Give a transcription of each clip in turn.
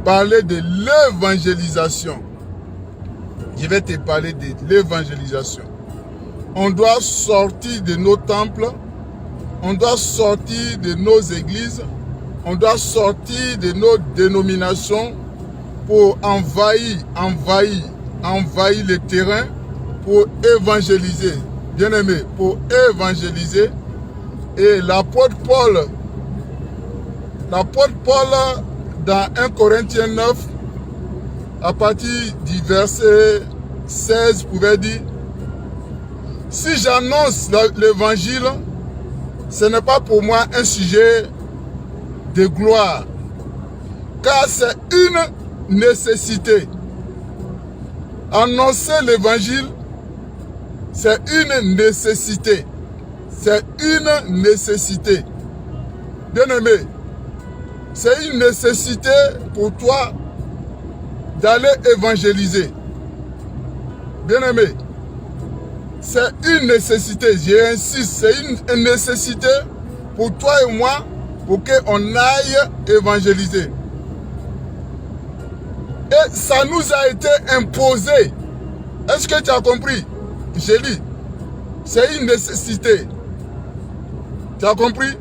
parler de l'évangélisation. Je vais te parler de l'évangélisation. On doit sortir de nos temples, on doit sortir de nos églises, on doit sortir de nos dénominations pour envahir le terrain pour évangéliser. Bien aimé, pour évangéliser. Et l'apôtre Paul, dans 1 Corinthiens 9, à partir du verset 16, pouvait dire, si j'annonce l'évangile, ce n'est pas pour moi un sujet de gloire, car c'est une nécessité. Annoncer l'évangile, c'est une nécessité. C'est une nécessité. Bien-aimé, c'est une nécessité pour toi d'aller évangéliser. Bien-aimé, c'est une nécessité, j'insiste, c'est une nécessité pour toi et moi pour qu'on aille évangéliser. Et ça nous a été imposé. Est-ce que tu as compris? J'ai dit, c'est une nécessité. Tu as compris?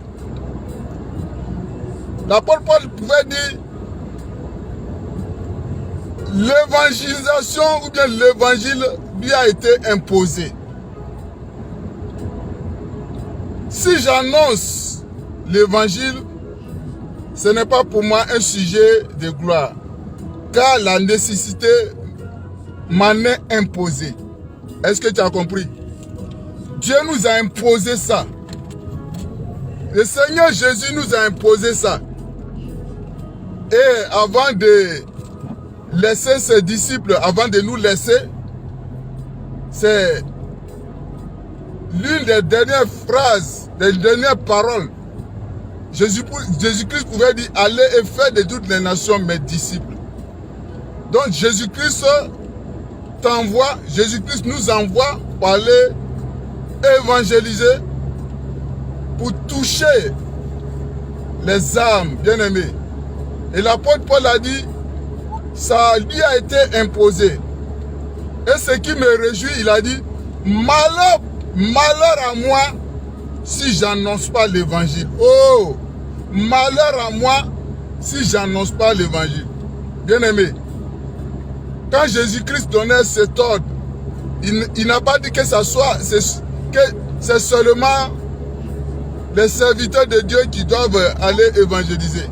L'apôtre Paul pouvait dire l'évangélisation ou bien l'évangile lui a été imposé. Si j'annonce l'évangile, ce n'est pas pour moi un sujet de gloire, car la nécessité m'en est imposée. Est-ce que tu as compris? Dieu nous a imposé ça. Le Seigneur Jésus nous a imposé ça. Et avant de laisser ses disciples, avant de nous laisser, c'est l'une des dernières phrases, des dernières paroles. Jésus-Christ pouvait dire, allez et faites de toutes les nations mes disciples. Donc Jésus-Christ t'envoie, Jésus-Christ nous envoie pour aller évangéliser, pour toucher les âmes, bien-aimés. Et l'apôtre Paul a dit, ça lui a été imposé. Et ce qui me réjouit, il a dit, malheur à moi si j'annonce pas l'évangile. Oh, malheur à moi si j'annonce pas l'évangile. Bien-aimé, quand Jésus-Christ donnait cet ordre, il n'a pas dit que ça soit, que c'est seulement les serviteurs de Dieu qui doivent aller évangéliser.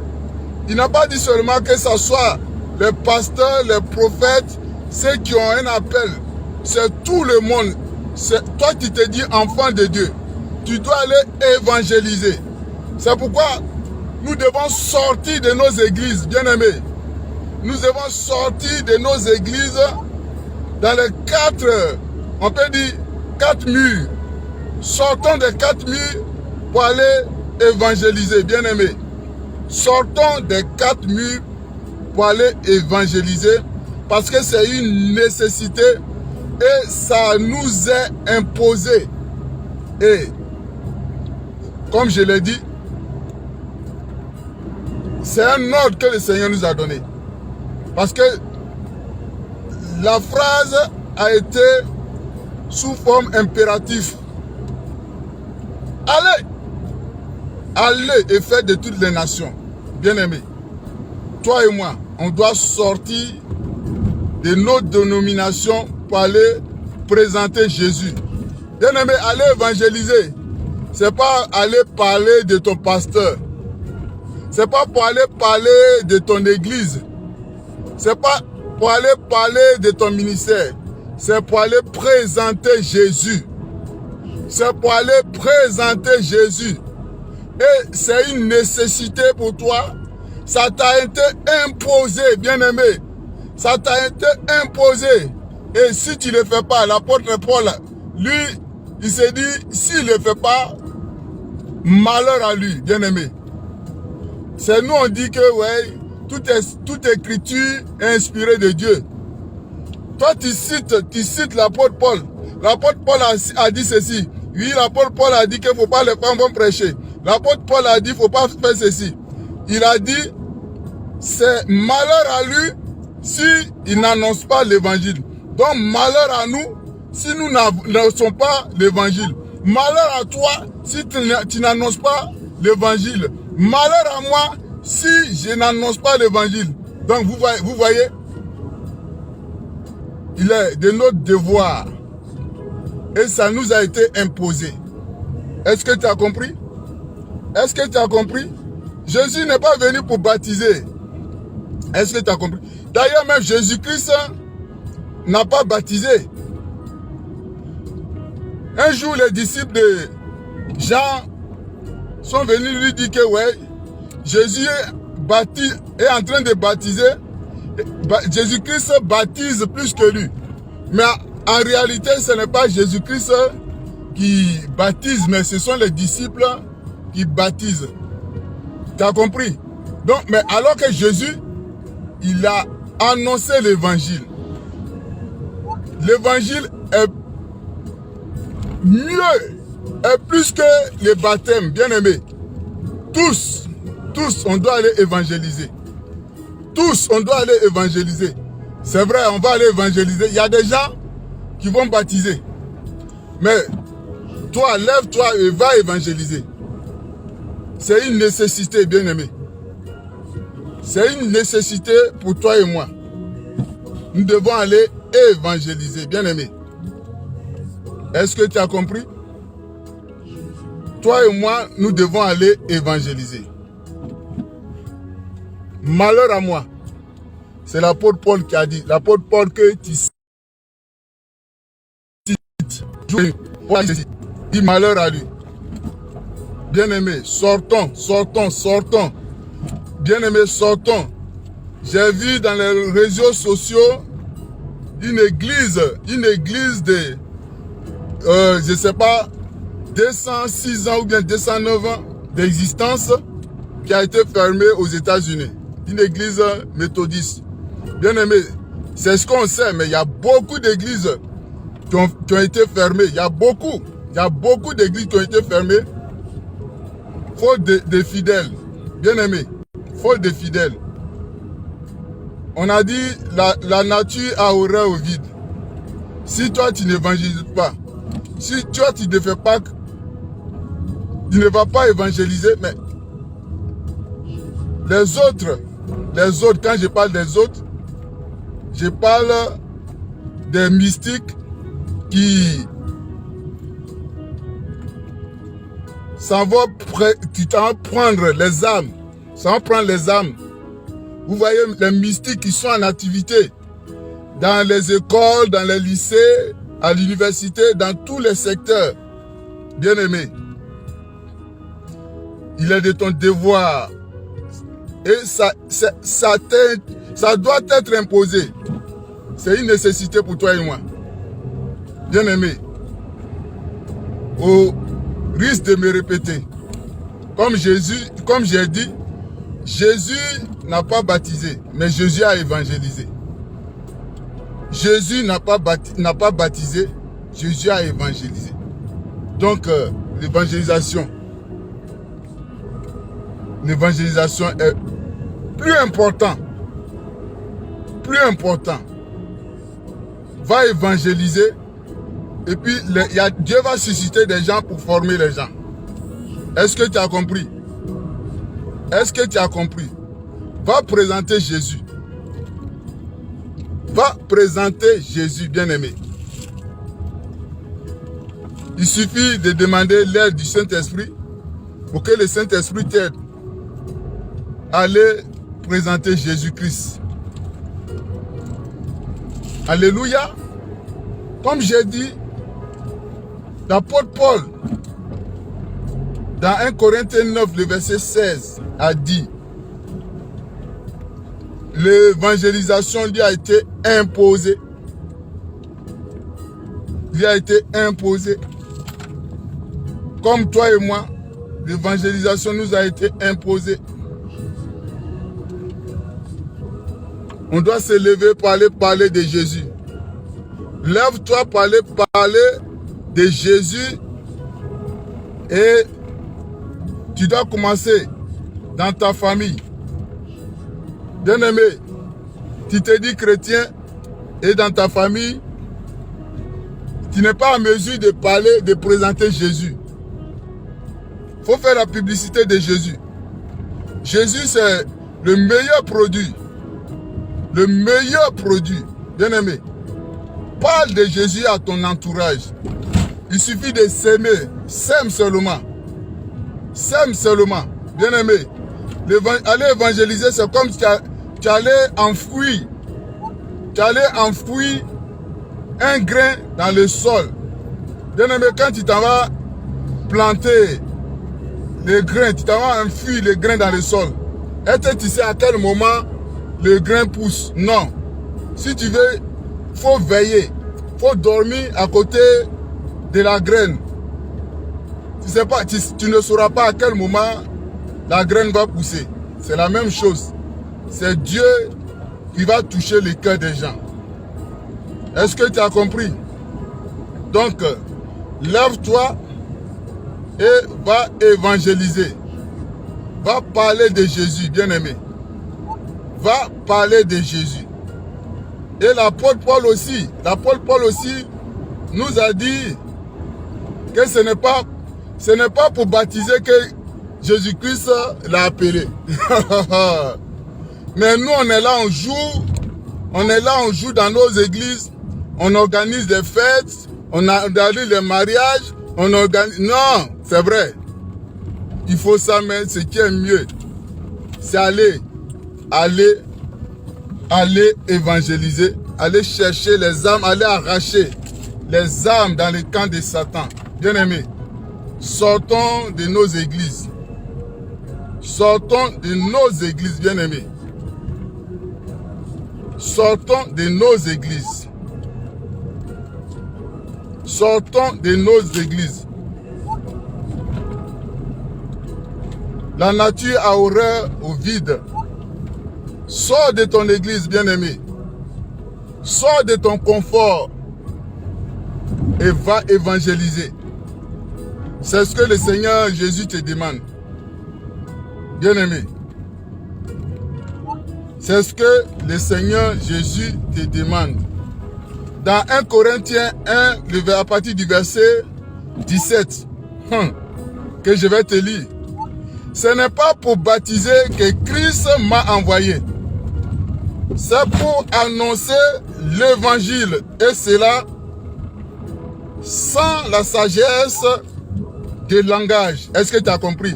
Il n'a pas dit seulement que ce soit les pasteurs, les prophètes, ceux qui ont un appel. C'est tout le monde. C'est toi qui te dis enfant de Dieu. Tu dois aller évangéliser. C'est pourquoi nous devons sortir de nos églises, bien-aimés. Nous devons sortir de nos églises dans les on peut dire 4 murs. Sortons des 4 murs pour aller évangéliser, bien-aimés. Sortons des 4 murs pour aller évangéliser parce que c'est une nécessité et ça nous est imposé. Et comme je l'ai dit, c'est un ordre que le Seigneur nous a donné. Parce que la phrase a été sous forme impérative. Allez! Allez et faites de toutes les nations. Bien-aimés, toi et moi, on doit sortir de nos dénominations pour aller présenter Jésus. Bien-aimés, allez évangéliser. Ce n'est pas aller parler de ton pasteur. Ce n'est pas pour aller parler de ton église. Ce n'est pas pour aller parler de ton ministère. C'est pour aller présenter Jésus. C'est pour aller présenter Jésus. Et c'est une nécessité pour toi. Ça t'a été imposé, bien-aimé. Ça t'a été imposé. Et si tu ne le fais pas, l'apôtre Paul, lui, il s'est dit, s'il ne le fait pas, malheur à lui, bien-aimé. C'est nous, on dit que, ouais, toute écriture est inspirée de Dieu. Toi, tu cites l'apôtre Paul. L'apôtre Paul a dit ceci. Oui, l'apôtre Paul a dit qu'il ne faut pas les femmes vont prêcher. L'apôtre Paul a dit qu'il ne faut pas faire ceci. Il a dit, c'est malheur à lui s'il n'annonce pas l'évangile. Donc malheur à nous si nous n'annonçons pas l'évangile. Malheur à toi si tu n'annonces pas l'évangile. Malheur à moi si je n'annonce pas l'évangile. Donc vous voyez, il est de notre devoir. Et ça nous a été imposé. Est-ce que tu as compris? Est-ce que tu as compris? Jésus n'est pas venu pour baptiser. Est-ce que tu as compris? D'ailleurs, même Jésus-Christ n'a pas baptisé. Un jour, les disciples de Jean sont venus lui dire que ouais, Jésus est en train de baptiser. Jésus-Christ baptise plus que lui. Mais en réalité, ce n'est pas Jésus-Christ qui baptise, mais ce sont les disciples qui baptisent. Tu as compris? Donc, mais alors que Jésus, il a annoncé l'évangile. L'évangile est mieux, est plus que les baptêmes, bien aimés. Tous, on doit aller évangéliser. Tous, on doit aller évangéliser. C'est vrai, on va aller évangéliser. Il y a des gens qui vont baptiser. Mais toi, lève-toi et va évangéliser. C'est une nécessité, bien aimé. C'est une nécessité pour toi et moi. Nous devons aller évangéliser, bien aimé. Est-ce que tu as compris? Toi et moi, nous devons aller évangéliser. Malheur à moi. C'est l'apôtre Paul qui a dit. L'apôtre Paul que tu cites. Dit malheur à lui. Bien-aimé, sortons. Bien-aimé, sortons. J'ai vu dans les réseaux sociaux une église de, je ne sais pas, 206 ans ou bien 209 ans d'existence qui a été fermée aux États-Unis. Une église méthodiste. Bien-aimé, c'est ce qu'on sait, mais il y a beaucoup d'églises qui ont été fermées. Il y a beaucoup d'églises qui ont été fermées. Faute de fidèles. Bien-aimé, faute de fidèles. On a dit la nature a horreur au vide. Si toi tu n'évangélises pas, si toi tu ne fais pas, tu ne vas pas évangéliser, mais les autres, quand je parle des autres, je parle des mystiques qui s'en vont prendre les âmes. Ça va prendre les âmes. Vous voyez les mystiques qui sont en activité dans les écoles, dans les lycées, à l'université, dans tous les secteurs. Bien-aimé, il est de ton devoir. Et ça doit être imposé. C'est une nécessité pour toi et moi. Bien-aimé, au risque de me répéter, comme j'ai dit, Jésus n'a pas baptisé, mais Jésus a évangélisé. Jésus n'a pas baptisé, Jésus a évangélisé. Donc, l'évangélisation est plus important. Va évangéliser et puis Dieu va susciter des gens pour former les gens. Est-ce que tu as compris? Est-ce que tu as compris? Va présenter Jésus. Va présenter Jésus, bien-aimé. Il suffit de demander l'aide du Saint-Esprit pour que le Saint-Esprit t'aide à aller présenter Jésus-Christ. Alléluia. Comme j'ai dit, l'apôtre Paul, dans 1 Corinthiens 9, le verset 16, a dit, l'évangélisation lui a été imposée. Lui a été imposée. Comme toi et moi, l'évangélisation nous a été imposée. On doit se lever pour aller parler de Jésus. Lève-toi pour aller parler de Jésus. Et tu dois commencer dans ta famille. Bien-aimé, tu te dis chrétien et dans ta famille, tu n'es pas en mesure de parler, de présenter Jésus. Il faut faire la publicité de Jésus. Jésus, c'est le meilleur produit. Le meilleur produit. Bien-aimé, parle de Jésus à ton entourage. Il suffit de s'aimer. Sème seulement. Sème seulement. Bien-aimé, aller évangéliser, c'est comme si tu allais enfouir. Tu allais enfouir un grain dans le sol. Bien-aimé, quand tu t'en vas planter les grains, tu t'en vas enfouir les grains dans le sol. Est-ce que tu sais à quel moment le grain pousse? Non. Si tu veux, il faut veiller. Il faut dormir à côté de la graine. Tu sais pas, tu ne sauras pas à quel moment la graine va pousser. C'est la même chose. C'est Dieu qui va toucher les cœurs des gens. Est-ce que tu as compris? Donc, lève-toi et va évangéliser. Va parler de Jésus, bien-aimé. Va parler de Jésus. Et l'apôtre Paul aussi nous a dit que ce n'est pas pour baptiser que Jésus-Christ l'a appelé. Mais nous, on est là, on joue dans nos églises, on organise des fêtes, on organise les mariages, on organise... Non, c'est vrai. Il faut ça, mais ce qui est mieux, c'est aller évangéliser, aller chercher les âmes, aller arracher les âmes dans le camp de Satan. Bien-aimés, sortons de nos églises. Sortons de nos églises, bien-aimés. Sortons de nos églises. Sortons de nos églises. La nature a horreur au vide. Sors de ton église, bien-aimé. Sors de ton confort et va évangéliser. C'est ce que le Seigneur Jésus te demande. Bien-aimé. C'est ce que le Seigneur Jésus te demande. Dans 1 Corinthiens 1, à partir du verset 17, que je vais te lire. Ce n'est pas pour baptiser que Christ m'a envoyé. C'est pour annoncer l'évangile. Et cela sans la sagesse de langage. Est-ce que tu as compris?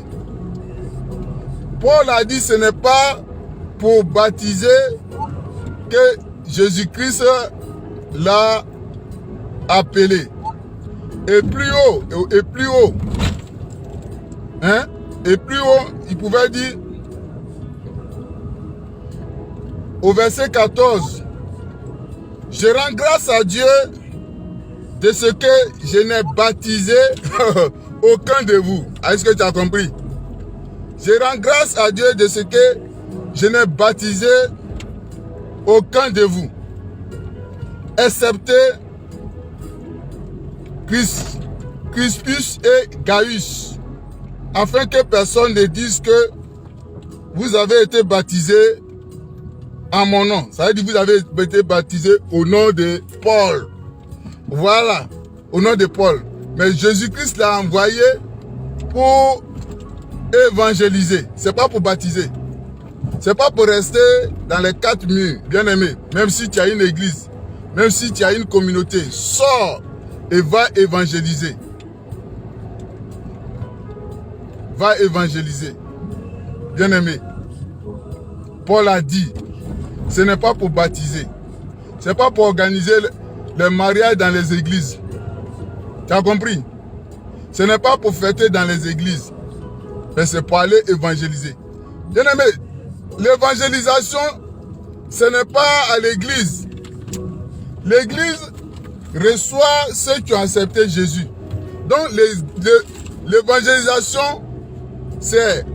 Paul a dit ce n'est pas pour baptiser que Jésus-Christ l'a appelé. Et plus haut, hein? Et plus haut, il pouvait dire, au verset 14, je rends grâce à Dieu de ce que je n'ai baptisé aucun de vous. Est-ce que tu as compris? Je rends grâce à Dieu de ce que je n'ai baptisé aucun de vous, excepté Crispus et Gaius, afin que personne ne dise que vous avez été baptisés en mon nom. Ça veut dire que vous avez été baptisés au nom de Paul. Voilà, au nom de Paul. Mais Jésus-Christ l'a envoyé pour évangéliser. C'est pas pour baptiser. C'est pas pour rester dans les 4 murs, bien aimé. Même si tu as une église, même si tu as une communauté, sors et va évangéliser. Va évangéliser. Bien aimé. Paul a dit, ce n'est pas pour baptiser. Ce n'est pas pour organiser les mariages dans les églises. Tu as compris? Ce n'est pas pour fêter dans les églises. Mais c'est pour aller évangéliser. Bien aimé, l'évangélisation, ce n'est pas à l'église. L'église reçoit ceux qui ont accepté Jésus. Donc l'évangélisation, c'est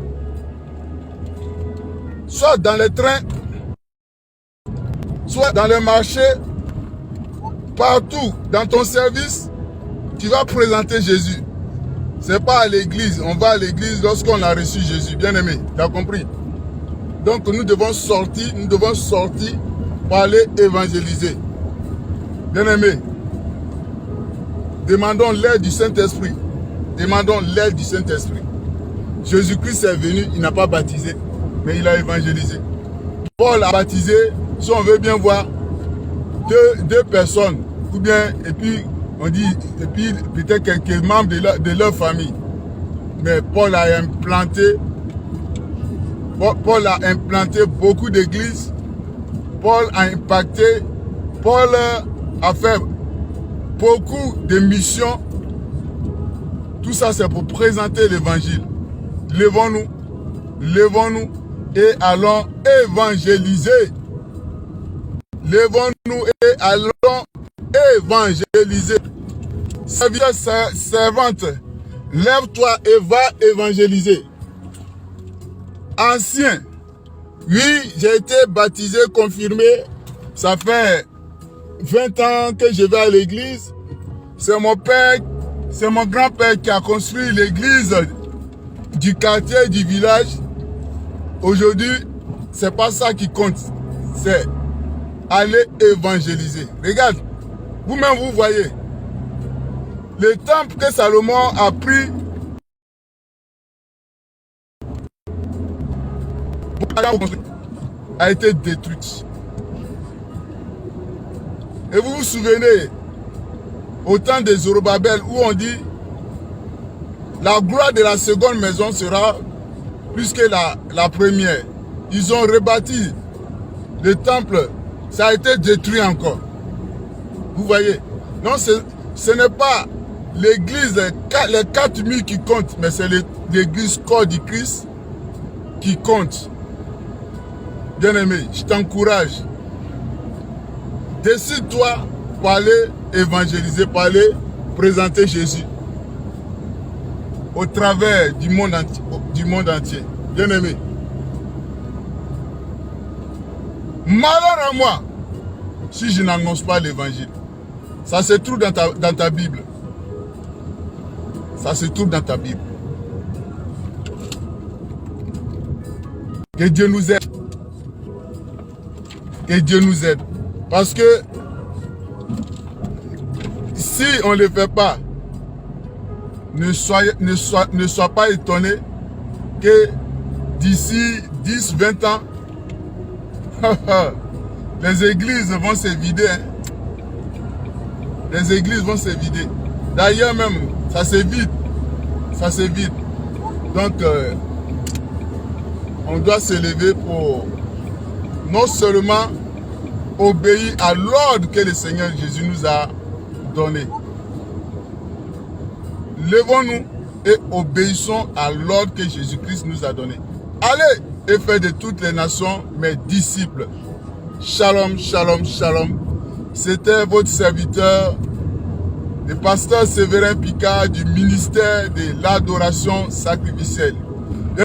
soit dans les trains, soit dans le marché, partout, dans ton service, tu vas présenter Jésus. Ce n'est pas à l'église. On va à l'église lorsqu'on a reçu Jésus. Bien aimé, tu as compris? Donc nous devons sortir pour aller évangéliser. Bien-aimés, demandons l'aide du Saint-Esprit. Demandons l'aide du Saint-Esprit. Jésus-Christ est venu, il n'a pas baptisé, mais il a évangélisé. Paul a baptisé, si on veut bien voir, deux personnes, ou bien, et puis on dit, et puis peut-être quelques membres de leur famille. Mais Paul a implanté beaucoup d'églises. Paul a impacté. Paul a fait beaucoup de missions. Tout ça, c'est pour présenter l'évangile. Levons-nous et allons évangéliser. Levons-nous et allons évangéliser. Serviteur, servante, lève-toi et va évangéliser. Ancien, oui, j'ai été baptisé, confirmé. Ça fait 20 ans que je vais à l'église. C'est mon père, c'est mon grand-père qui a construit l'église du quartier, du village. Aujourd'hui, c'est pas ça qui compte. C'est aller évangéliser. Regarde, vous-même vous voyez. Le temple que Salomon a pris a été détruit. Et vous vous souvenez, au temps de Zorobabel, où on dit la gloire de la seconde maison sera plus que la première. Ils ont rebâti le temple, ça a été détruit encore. Vous voyez? Non, ce n'est pas l'église, les 4000 qui comptent, mais c'est l'église corps du Christ qui compte. Bien-aimé, je t'encourage. Décide-toi pour aller évangéliser, pour aller présenter Jésus au travers du monde entier. Bien-aimé. Malheur à moi si je n'annonce pas l'évangile. Ça se trouve dans ta Bible. Ça se trouve dans ta Bible. Que Dieu nous aide. Que Dieu nous aide. Parce que si on ne le fait pas, ne sois pas étonné que d'ici 10, 20 ans, les églises vont se vider. Hein. Les églises vont se vider. D'ailleurs même, ça se vide. Ça se vide. Donc, on doit se lever pour non seulement obéir à l'ordre que le Seigneur Jésus nous a donné. Levons-nous et obéissons à l'ordre que Jésus-Christ nous a donné. Allez et faites de toutes les nations mes disciples. Shalom, shalom, shalom. C'était votre serviteur, le pasteur Séverin Picard du ministère de l'adoration sacrificielle.